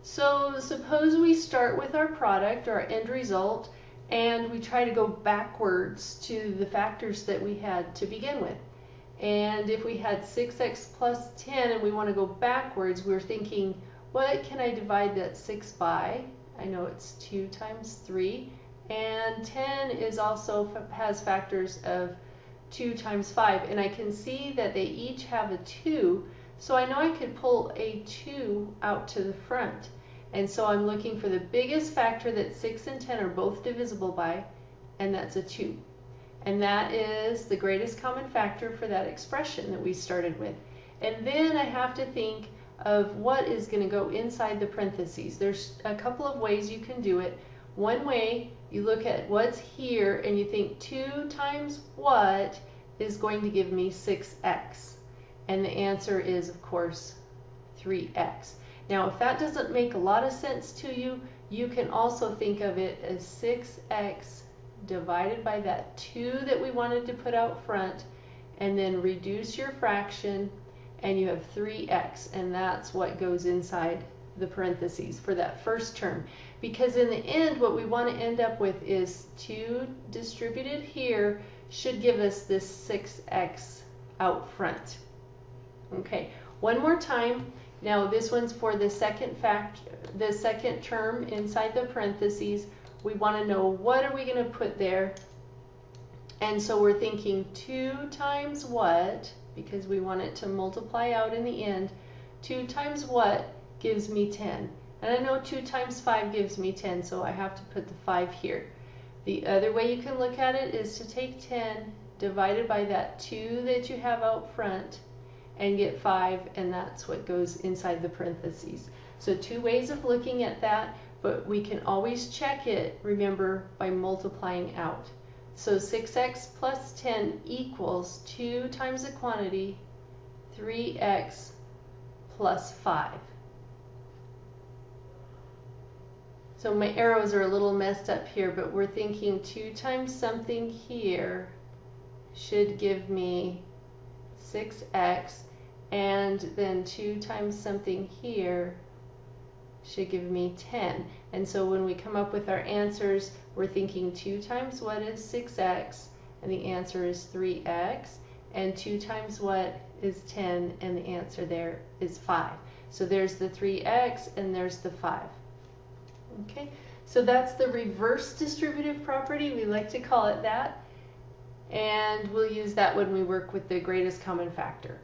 So suppose we start with our product or our end result and we try to go backwards to the factors that we had to begin with. And if we had 6x plus 10 and we want to go backwards, we're thinking, what can I divide that 6 by? I know it's 2 times 3. And 10 is also has factors of 2 times 5. And I can see that they each have a 2. So I know I could pull a 2 out to the front. And so I'm looking for the biggest factor that 6 and 10 are both divisible by, and that's a 2. And that is the greatest common factor for that expression that we started with. And then I have to think of what is going to go inside the parentheses. There's a couple of ways you can do it. One way, you look at what's here and you think 2 times what is going to give me 6x. And the answer is, of course, 3x. Now, if that doesn't make a lot of sense to you, you can also think of it as 6x divided by that 2 that we wanted to put out front, and then reduce your fraction, and you have 3x, and that's what goes inside the parentheses for that first term. Because in the end, what we want to end up with is 2 distributed here should give us this 6x out front. Okay, one more time. Now this one's for the second term inside the parentheses. We want to know what are we going to put there. And so we're thinking 2 times what, because we want it to multiply out in the end. 2 times what gives me 10. And I know 2 times 5 gives me 10, so I have to put the 5 here. The other way you can look at it is to take 10 divided by that 2 that you have out front, and get 5, and that's what goes inside the parentheses. So 2 ways of looking at that, but we can always check it, remember, by multiplying out. So 6x plus 10 equals 2 times the quantity, 3x plus 5. So my arrows are a little messed up here, but we're thinking 2 times something here should give me 6x, and then 2 times something here should give me 10. And so when we come up with our answers, we're thinking 2 times what is 6x, and the answer is 3x, and 2 times what is 10, and the answer there is 5. So there's the 3x, and there's the 5. Okay, so that's the reverse distributive property. We like to call it that. And we'll use that when we work with the greatest common factor.